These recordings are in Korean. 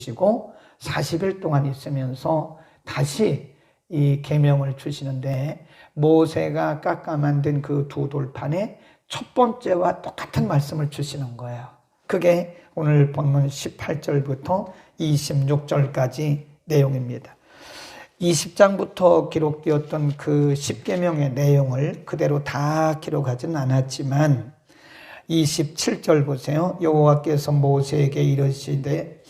주시고 40일 동안 있으면서 다시 이 계명을 주시는데, 모세가 깎아 만든 그 두 돌판에 첫 번째와 똑같은 말씀을 주시는 거예요. 그게 오늘 본문 18절부터 26절까지 내용입니다. 20장부터 기록되었던 그 10계명의 내용을 그대로 다 기록하지는 않았지만 27절 보세요. 여호와께서 모세에게 이르시되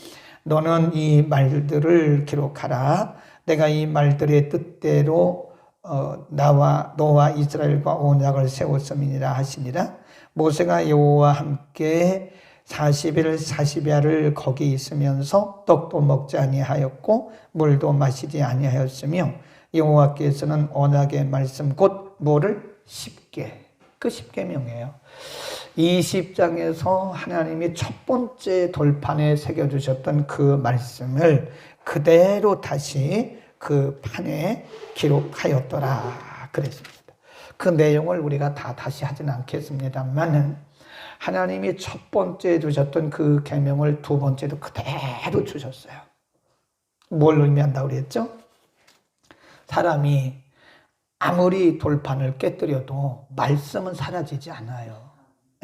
너는 이 말들을 기록하라. 내가 이 말들의 뜻대로 너와 이스라엘과 언약을 세웠음이니라 하시니라. 모세가 여호와와 함께 40일 40야를 거기 있으면서 떡도 먹지 아니하였고 물도 마시지 아니하였으며 여호와께서는 언약의 말씀 곧 뭐를? 10개, 그 10계명이에요. 20장에서 하나님이 첫 번째 돌판에 새겨주셨던 그 말씀을 그대로 다시 그 판에 기록하였더라 그랬습니다. 그 내용을 우리가 다 다시 하지는 않겠습니다만은 하나님이 첫 번째 주셨던 그 계명을 두 번째도 그대로 주셨어요. 뭘 의미한다고 그랬죠? 사람이 아무리 돌판을 깨뜨려도 말씀은 사라지지 않아요.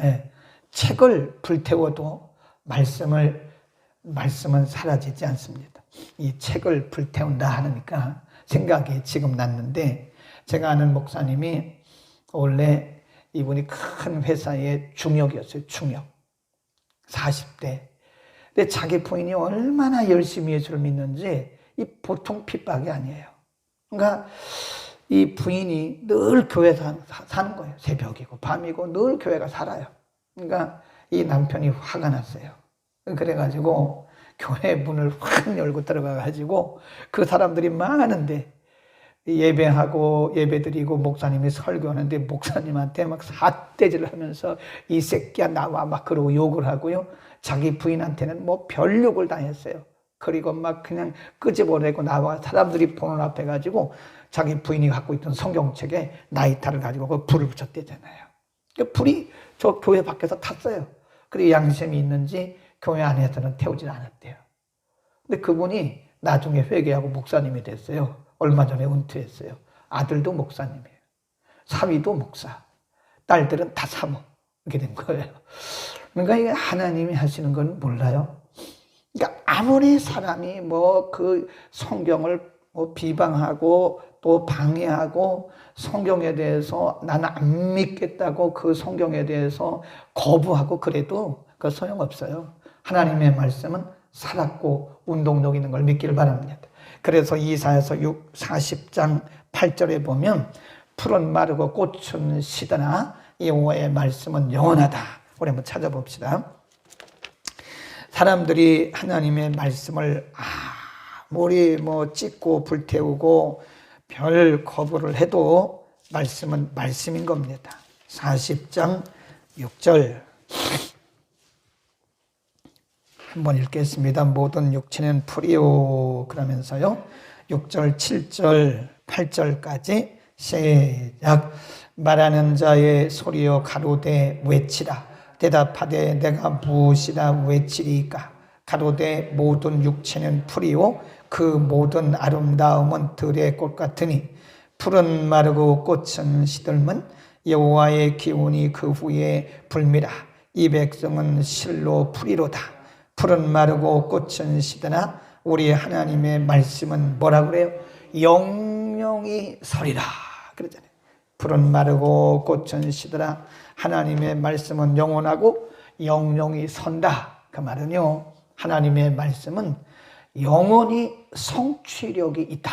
예, 책을 불태워도 말씀은 사라지지 않습니다. 이 책을 불태운다 하니까 생각이 지금 났는데, 제가 아는 목사님이 원래 이분이 큰 회사의 중역이었어요. 중역. 40대. 근데 자기 부인이 얼마나 열심히 예수를 믿는지 이 보통 핍박이 아니에요. 그러니까 이 부인이 늘 교회에서 사는 거예요. 새벽이고 밤이고 늘 교회가 살아요. 그러니까 이 남편이 화가 났어요. 그래가지고 교회 문을 확 열고 들어가가지고 그 사람들이 많은데 예배하고 예배드리고 목사님이 설교하는데 목사님한테 막 삿대질을 하면서 이 새끼야 나와 막 그러고 욕을 하고요. 자기 부인한테는 뭐 별욕을 당했어요. 그리고 막 그냥 끄집어내고 나와 사람들이 보는 앞에 가지고 자기 부인이 갖고 있던 성경책에 나이타를 가지고 그 불을 붙였대잖아요. 그 불이 저 교회 밖에서 탔어요. 그리고 양심이 있는지 교회 안에서는 태우질 않았대요. 근데 그분이 나중에 회개하고 목사님이 됐어요. 얼마 전에 은퇴했어요. 아들도 목사님이에요. 사위도 목사. 딸들은 다 사모. 이렇게 된 거예요. 그러니까 이게 하나님이 하시는 건 몰라요. 그러니까 아무리 사람이 뭐 그 성경을 뭐 비방하고 또 방해하고 성경에 대해서 나는 안 믿겠다고 그 성경에 대해서 거부하고 그래도 그 소용없어요. 하나님의 말씀은 살았고 운동력 있는 걸 믿기를 바랍니다. 그래서 이사야서 40장 8절에 보면 풀은 마르고 꽃은 시드나 여호와의 말씀은 영원하다. 우리 한번 찾아봅시다. 사람들이 하나님의 말씀을 아무리 뭐 찢고 불태우고 별 거부를 해도 말씀은 말씀인 겁니다. 40장 6절 한번 읽겠습니다. 모든 육체는 풀이요. 그러면서요 6절 7절 8절까지 시작. 말하는 자의 소리여 가로되 외치라. 대답하되 내가 무엇이라 외치리까. 가로되 모든 육체는 풀이요 그 모든 아름다움은 들의 꽃 같으니 풀은 마르고 꽃은 시들면 여호와의 기운이 그 후에 불미라. 이 백성은 실로 풀이로다. 풀은 마르고 꽃은 시드나 우리 하나님의 말씀은 뭐라 그래요? 영영이 서리라 그러잖아요. 풀은 마르고 꽃은 시드나 하나님의 말씀은 영원하고 영영이 선다. 그 말은요, 하나님의 말씀은 영원히 성취력이 있다.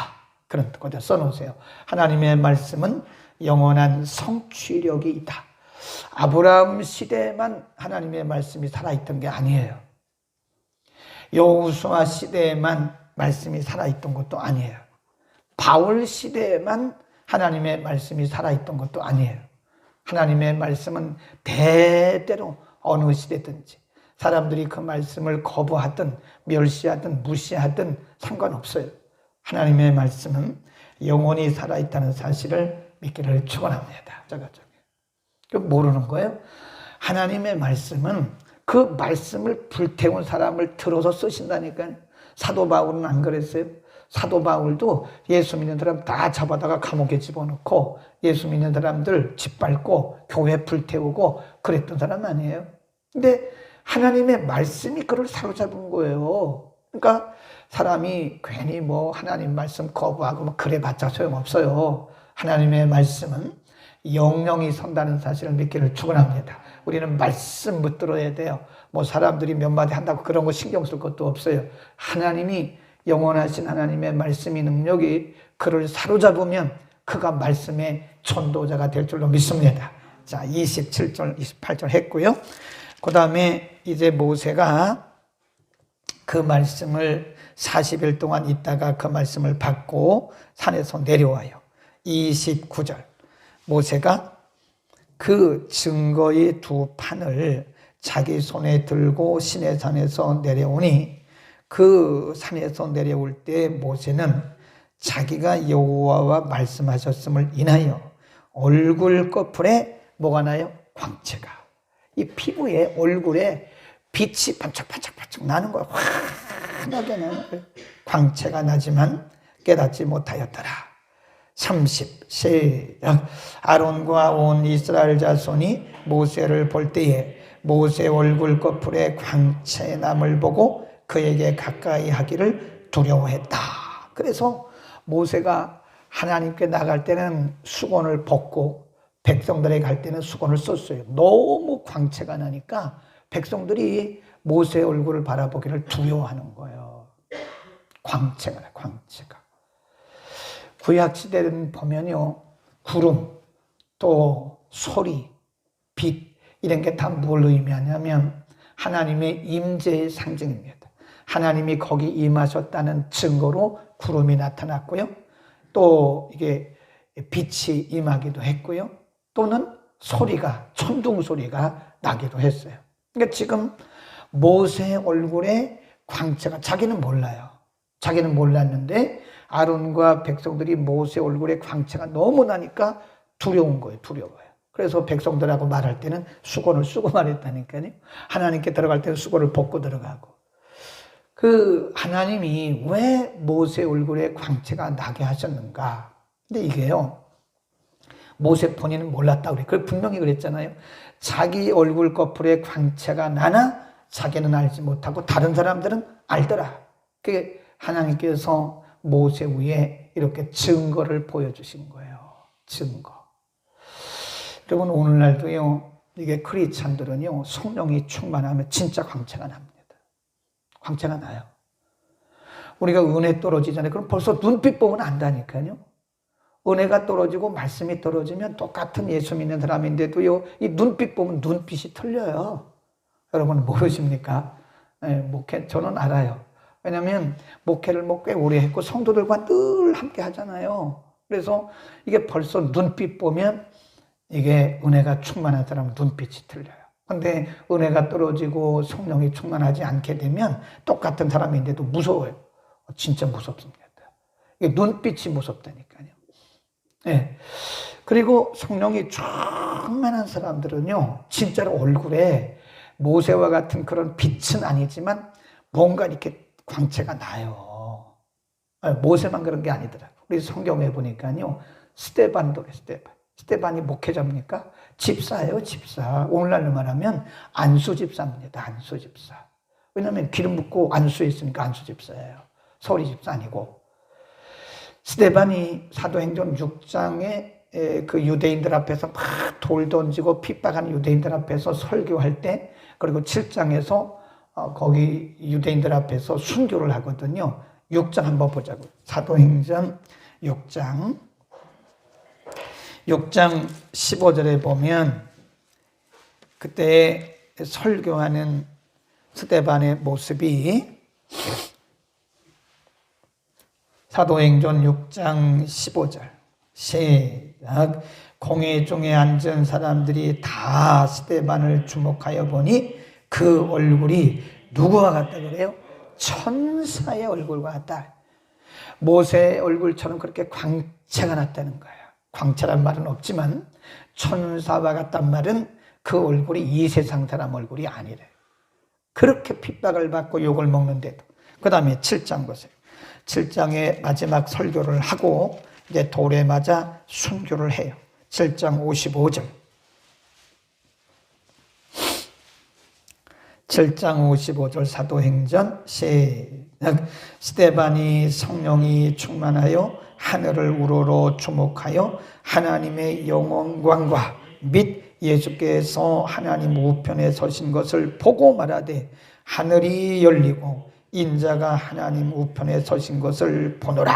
그런 뜻거든요. 써놓으세요. 하나님의 말씀은 영원한 성취력이 있다. 아브라함 시대에만 하나님의 말씀이 살아있던 게 아니에요. 여호수아 시대에만 말씀이 살아있던 것도 아니에요. 바울 시대에만 하나님의 말씀이 살아있던 것도 아니에요. 하나님의 말씀은 대대로 어느 시대든지 사람들이 그 말씀을 거부하든 멸시하든 무시하든 상관없어요. 하나님의 말씀은 영원히 살아있다는 사실을 믿기를 축원합니다. 모르는 거예요? 하나님의 말씀은 그 말씀을 불태운 사람을 들어서 쓰신다니까요. 사도 바울은 안 그랬어요? 사도 바울도 예수 믿는 사람 다 잡아다가 감옥에 집어넣고 예수 믿는 사람들 짓밟고 교회 불태우고 그랬던 사람 아니에요? 근데 하나님의 말씀이 그를 사로잡은 거예요. 그러니까 사람이 괜히 뭐 하나님 말씀 거부하고 뭐 그래봤자 소용없어요. 하나님의 말씀은 영영이 선다는 사실을 믿기를 축원합니다. 우리는 말씀 붙들어야 돼요. 뭐 사람들이 몇 마디 한다고 그런 거 신경 쓸 것도 없어요. 하나님이 영원하신 하나님의 말씀이 능력이 그를 사로잡으면 그가 말씀의 전도자가 될 줄로 믿습니다. 자, 27절, 28절 했고요. 그 다음에 이제 모세가 그 말씀을 40일 동안 있다가 그 말씀을 받고 산에서 내려와요. 29절. 모세가 그 증거의 두 판을 자기 손에 들고 시내산에서 내려오니 그 산에서 내려올 때 모세는 자기가 여호와와 말씀하셨음을 인하여 얼굴 꺼풀에 뭐가 나요? 광채가. 이 피부에 얼굴에 빛이 반짝반짝반짝 나는 거야. 환하게 나는 거야. 광채가 나지만 깨닫지 못하였더라. 30 시작. 아론과 온 이스라엘 자손이 모세를 볼 때에 모세 얼굴 꺼풀에 광채남을 보고 그에게 가까이 하기를 두려워했다. 그래서 모세가 하나님께 나갈 때는 수건을 벗고 백성들에게 갈 때는 수건을 썼어요. 너무 광채가 나니까 백성들이 모세 얼굴을 바라보기를 두려워하는 거예요. 광채가 나, 광채가. 구약시대는 보면요, 구름, 또 소리, 빛 이런 게 다 뭘 의미하냐면 하나님의 임재의 상징입니다. 하나님이 거기 임하셨다는 증거로 구름이 나타났고요. 또 이게 빛이 임하기도 했고요. 또는 소리가, 천둥 소리가 나기도 했어요. 그러니까 지금 모세 얼굴에 광채가, 자기는 몰라요. 자기는 몰랐는데 아론과 백성들이 모세 얼굴에 광채가 너무 나니까 두려운 거예요. 두려워요. 그래서 백성들하고 말할 때는 수건을 쓰고 말했다니까요. 하나님께 들어갈 때는 수건을 벗고 들어가고. 그 하나님이 왜 모세 얼굴에 광채가 나게 하셨는가? 근데 이게요, 모세 본인은 몰랐다고 그래. 그 분명히 그랬잖아요. 자기 얼굴 꺼풀에 광채가 나나 자기는 알지 못하고 다른 사람들은 알더라. 그게 하나님께서 모세 위에 이렇게 증거를 보여주신 거예요. 증거. 여러분, 오늘날도요, 이게 크리스찬들은요, 성령이 충만하면 진짜 광채가 납니다. 광채가 나요. 우리가 은혜 떨어지잖아요. 그럼 벌써 눈빛 보면 안다니까요. 은혜가 떨어지고 말씀이 떨어지면 똑같은 예수 믿는 사람인데도요, 이 눈빛 보면 눈빛이 틀려요. 여러분 모르십니까? 네, 목회, 저는 알아요. 왜냐하면 목회를 뭐 꽤 오래 했고 성도들과 늘 함께 하잖아요. 그래서 이게 벌써 눈빛 보면 이게 은혜가 충만한 사람은 눈빛이 틀려요. 근데 은혜가 떨어지고 성령이 충만하지 않게 되면 똑같은 사람인데도 무서워요. 진짜 무섭습니다. 이게 눈빛이 무섭다니까요. 네. 그리고 성령이 충만한 사람들은요, 진짜로 얼굴에 모세와 같은 그런 빛은 아니지만 뭔가 이렇게 광채가 나요. 모세만 그런 게 아니더라고요. 우리 성경에 보니까요, 스데반도 그래요. 스데반이 목회자입니까? 집사예요, 집사. 오늘날로 말하면 안수 집사입니다. 안수 집사. 왜냐하면 기름 붓고 안수에 있으니까 안수 집사예요. 서울이 집사 아니고. 스데반이 사도행전 6장에 그 유대인들 앞에서 막 돌 던지고 핍박하는 유대인들 앞에서 설교할 때, 그리고 7장에서 거기 유대인들 앞에서 순교를 하거든요. 6장 한번 보자고요. 사도행전 6장 15절에 보면 그때 설교하는 스데반의 모습이, 사도행전 6장 15절 시작. 공회 중에 앉은 사람들이 다 스데반을 주목하여 보니 그 얼굴이 누구와 같다 그래요? 천사의 얼굴과 같다. 모세 얼굴처럼 그렇게 광채가 났다는 거예요. 광채란 말은 없지만 천사와 같단 말은 그 얼굴이 이 세상 사람 얼굴이 아니래. 그렇게 핍박을 받고 욕을 먹는데도, 그 다음에 7장 보세요. 7장의 마지막 설교를 하고 이제 돌에 맞아 순교를 해요. 7장 55절. 7장 55절 사도행전 시작. 스데반이 성령이 충만하여 하늘을 우러러 주목하여 하나님의 영광과 및 예수께서 하나님 우편에 서신 것을 보고 말하되 하늘이 열리고 인자가 하나님 우편에 서신 것을 보노라.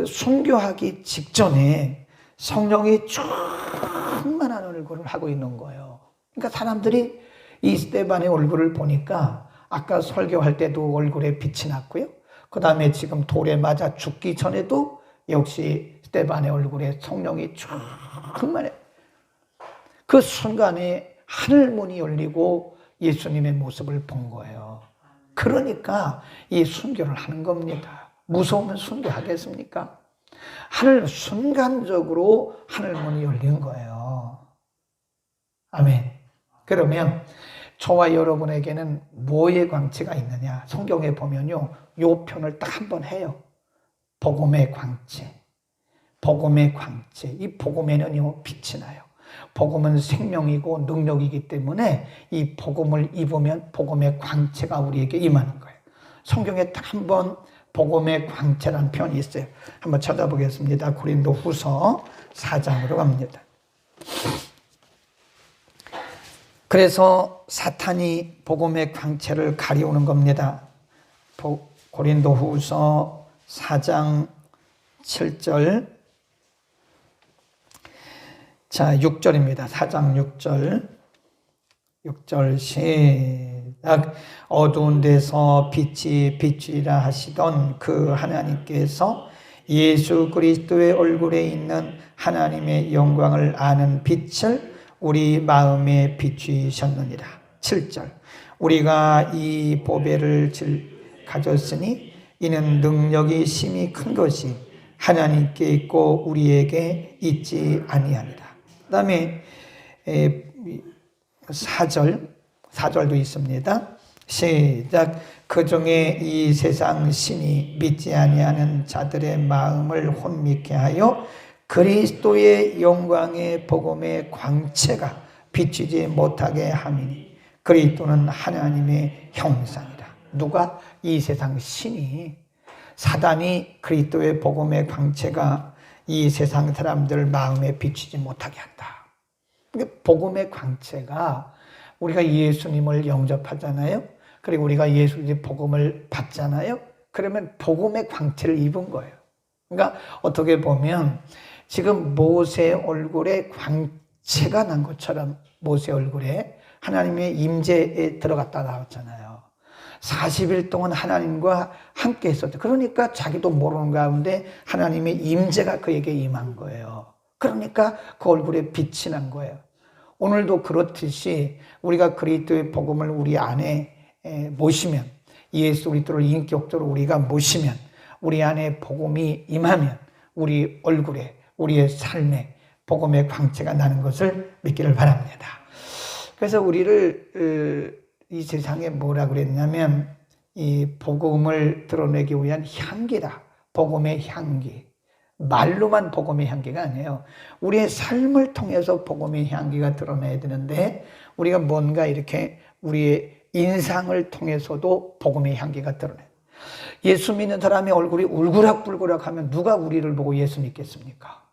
순교하기 직전에 성령이 충만한 얼굴을 하고 있는 거예요. 그러니까 사람들이 이 스데반의 얼굴을 보니까 아까 설교할 때도 얼굴에 빛이 났고요. 그 다음에 지금 돌에 맞아 죽기 전에도 역시 스데반의 얼굴에 성령이 충만해. 그 순간에 하늘문이 열리고 예수님의 모습을 본 거예요. 그러니까 이 순교를 하는 겁니다. 무서우면 순교하겠습니까? 순간적으로 하늘문이 열린 거예요. 아멘. 그러면 저와 여러분에게는 뭐의 광채가 있느냐? 성경에 보면요, 요 편을 딱 한 번 해요. 복음의 광채. 복음의 광채. 이 복음에는요, 빛이 나요. 복음은 생명이고 능력이기 때문에 이 복음을 입으면 복음의 광채가 우리에게 임하는 거예요. 성경에 딱 한 번 복음의 광채라는 표현이 있어요. 한번 찾아보겠습니다. 고린도후서 4장으로 갑니다. 그래서 사탄이 복음의 광채를 가리우는 겁니다. 고린도후서 4장 7절, 자 6절입니다. 4장 6절, 6절 시작. 어두운 데서 빛이 비추리라 하시던 그 하나님께서 예수 그리스도의 얼굴에 있는 하나님의 영광을 아는 빛을 우리 마음에 비추셨느니라. 7절. 우리가 이 보배를 가졌으니 이는 능력이 심히 큰 것이 하나님께 있고 우리에게 있지 아니하니라. 그 다음에 4절도 있습니다. 시작. 그중에 이 세상 신이 믿지 아니하는 자들의 마음을 혼미케 하여 그리스도의 영광의 복음의 광채가 비추지 못하게 함이니 그리스도는 하나님의 형상이라. 누가? 이 세상 신이, 사단이 그리스도의 복음의 광채가 이 세상 사람들 마음에 비추지 못하게 한다. 복음의 광채가 우리가 예수님을 영접하잖아요. 그리고 우리가 예수님의 복음을 받잖아요. 그러면 복음의 광채를 입은 거예요. 그러니까 어떻게 보면 지금 모세 얼굴에 광채가 난 것처럼 모세 얼굴에 하나님의 임재에 들어갔다 나왔잖아요. 40일 동안 하나님과 함께 있었죠. 그러니까 자기도 모르는 가운데 하나님의 임재가 그에게 임한 거예요. 그러니까 그 얼굴에 빛이 난 거예요. 오늘도 그렇듯이 우리가 그리스도의 복음을 우리 안에 모시면, 예수 그리스도를 인격적으로 우리가 모시면, 우리 안에 복음이 임하면 우리 얼굴에, 우리의 삶에 복음의 광채가 나는 것을 믿기를 바랍니다. 그래서 우리를 이 세상에 뭐라 그랬냐면 이 복음을 드러내기 위한 향기다. 복음의 향기. 말로만 복음의 향기가 아니에요. 우리의 삶을 통해서 복음의 향기가 드러나야 되는데 우리가 뭔가 이렇게 우리의 인상을 통해서도 복음의 향기가 드러나요. 예수 믿는 사람의 얼굴이 울그락불그락 하면 누가 우리를 보고 예수 믿겠습니까?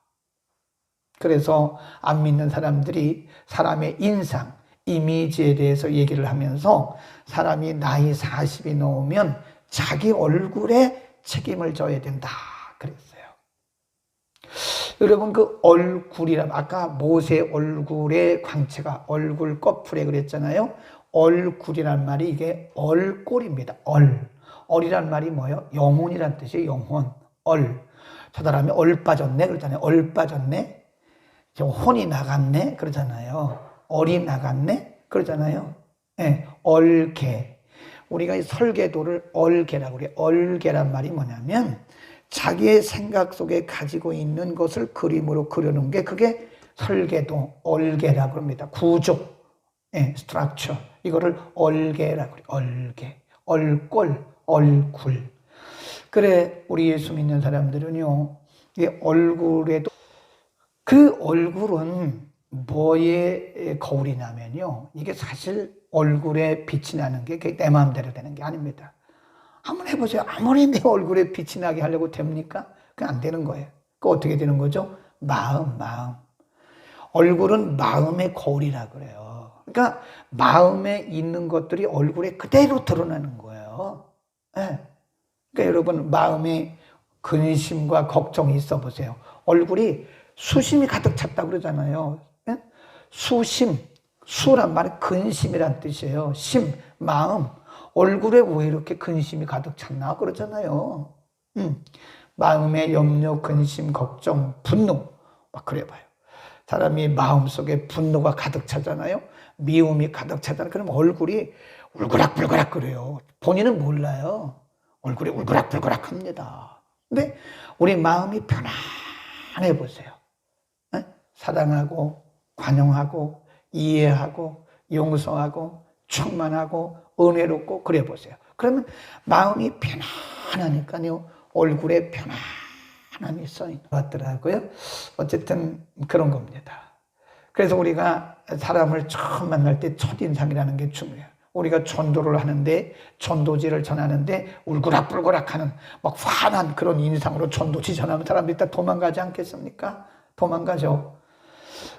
그래서 안 믿는 사람들이 사람의 인상, 이미지에 대해서 얘기를 하면서 사람이 나이 40이 넘으면 자기 얼굴에 책임을 져야 된다 그랬어요. 여러분 그 얼굴이란, 아까 모세 얼굴의 광채가 얼굴 꺼풀에 그랬잖아요. 얼굴이란 말이 이게 얼꼴입니다. 얼이란 말이 뭐예요? 영혼이란 뜻이에요. 영혼. 저 사람이 얼 빠졌네 그러잖아요. 얼 빠졌네. 혼이 나갔네 그러잖아요. 얼이 나갔네 그러잖아요. 네, 얼개. 우리가 이 설계도를 얼개라고 그래요. 얼개란 말이 뭐냐면 자기의 생각 속에 가지고 있는 것을 그림으로 그려놓은 게 그게 설계도, 얼개라고 합니다. 구조. 스트럭처. 이거를 얼개라고 그래요. 얼개. 얼꼴, 얼굴. 그래, 우리 예수 믿는 사람들은요, 이 얼굴에도, 그 얼굴은 뭐의 거울이 나면요, 이게 사실 얼굴에 빛이 나는 게 내 마음대로 되는 게 아닙니다. 한번 해보세요. 아무리 내 얼굴에 빛이 나게 하려고 됩니까? 그게 안 되는 거예요. 그 어떻게 되는 거죠? 마음. 얼굴은 마음의 거울이라 그래요. 그러니까 마음에 있는 것들이 얼굴에 그대로 드러나는 거예요. 네. 그러니까 여러분, 마음에 근심과 걱정이 있어 보세요. 얼굴이 수심이 가득 찼다 그러잖아요. 네? 수란 말은 근심이란 뜻이에요. 심, 마음. 얼굴에 왜 이렇게 근심이 가득 찼나 그러잖아요. 마음에 염려, 근심, 걱정, 분노 막 그래 봐요. 사람이 마음속에 분노가 가득 차잖아요. 미움이 가득 차잖아요. 그럼 얼굴이 울그락불그락 그래요. 본인은 몰라요. 얼굴이 울그락불그락 합니다. 근데 우리 마음이 편안해 보세요. 네? 사랑하고 관용하고 이해하고 용서하고 충만하고 은혜롭고 그래 보세요. 그러면 마음이 편안하니까요. 얼굴에 편안함이 써있는 것 같더라고요. 어쨌든 그런 겁니다. 그래서 우리가 사람을 처음 만날 때 첫인상이라는 게 중요해요. 우리가 전도를 하는데, 전도지를 전하는데 울그락불그락하는 막 환한 그런 인상으로 전도지 전하면 사람들이 다 도망가지 않겠습니까? 도망가죠.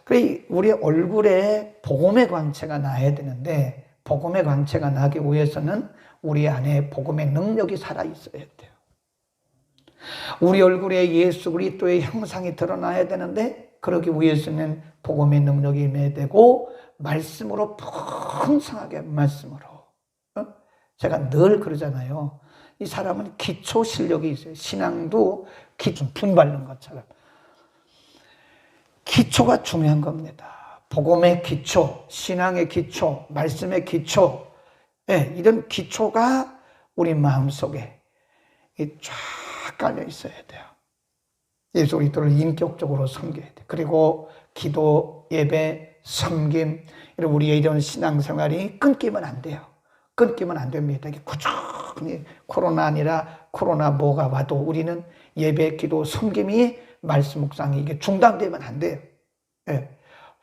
그래, 우리 얼굴에 복음의 광채가 나야 되는데, 복음의 광채가 나기 위해서는 우리 안에 복음의 능력이 살아있어야 돼요. 우리 얼굴에 예수 그리스도의 형상이 드러나야 되는데, 그러기 위해서는 복음의 능력이 임해야 되고, 말씀으로 풍성하게 말씀으로. 제가 늘 그러잖아요. 이 사람은 기초 실력이 있어요. 신앙도 기초 분발른 것처럼. 기초가 중요한 겁니다. 복음의 기초, 신앙의 기초, 말씀의 기초, 이런 기초가 우리 마음속에 쫙 깔려 있어야 돼요. 예수 그리스도를 인격적으로 섬겨야 돼요. 그리고 기도, 예배, 섬김, 우리의 이런 신앙생활이 끊기면 안 돼요. 끊기면 안 됩니다. 이게 꾸준히 코로나 아니라 코로나 뭐가 와도 우리는 예배, 기도, 섬김이 말씀 묵상이 이게 중단되면 안 돼요.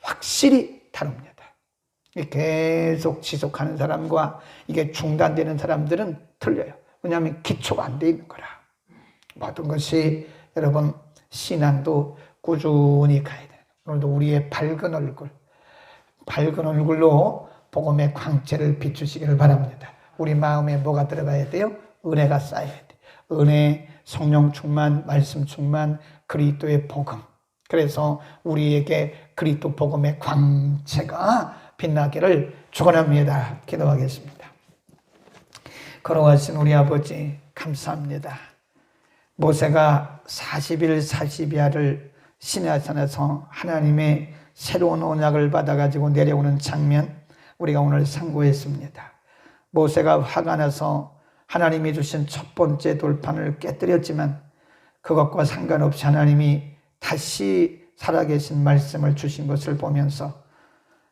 확실히 다릅니다. 계속 지속하는 사람과 이게 중단되는 사람들은 틀려요. 왜냐하면 기초가 안 돼 있는 거라. 모든 것이 여러분 신앙도 꾸준히 가야 돼요. 오늘도 우리의 밝은 얼굴로 복음의 광채를 비추시기를 바랍니다. 우리 마음에 뭐가 들어가야 돼요? 은혜가 쌓여야 돼요. 은혜, 성령 충만, 말씀 충만, 그리스도의 복음. 그래서 우리에게 그리스도 복음의 광채가 빛나기를 축원합니다. 기도하겠습니다. 걸어가신 우리 아버지 감사합니다. 모세가 40일 40야를 시내산에서 하나님의 새로운 언약을 받아가지고 내려오는 장면 우리가 오늘 상고했습니다. 모세가 화가 나서 하나님이 주신 첫 번째 돌판을 깨뜨렸지만 그것과 상관없이 하나님이 다시 살아계신 말씀을 주신 것을 보면서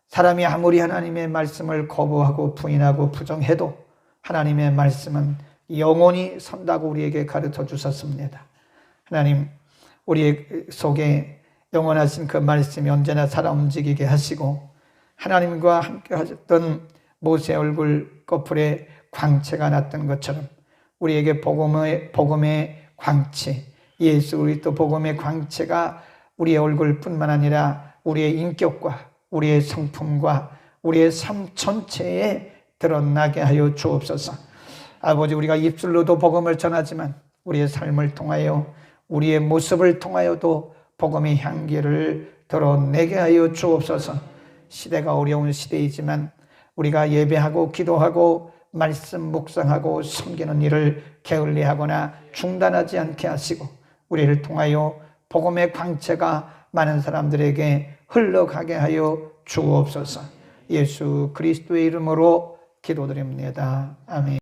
사람이 아무리 하나님의 말씀을 거부하고 부인하고 부정해도 하나님의 말씀은 영원히 선다고 우리에게 가르쳐 주셨습니다. 하나님, 우리 속에 영원하신 그 말씀이 언제나 살아 움직이게 하시고 하나님과 함께 하셨던 모세 얼굴 거풀에 광채가 났던 것처럼 우리에게 복음의 광채, 예수 그리스도 복음의 광채가 우리의 얼굴뿐만 아니라 우리의 인격과 우리의 성품과 우리의 삶 전체에 드러나게 하여 주옵소서. 아버지, 우리가 입술로도 복음을 전하지만 우리의 삶을 통하여 우리의 모습을 통하여도 복음의 향기를 드러내게 하여 주옵소서. 시대가 어려운 시대이지만 우리가 예배하고 기도하고 말씀 묵상하고 섬기는 일을 게을리하거나 중단하지 않게 하시고 우리를 통하여 복음의 광채가 많은 사람들에게 흘러가게 하여 주옵소서. 예수 그리스도의 이름으로 기도드립니다. 아멘.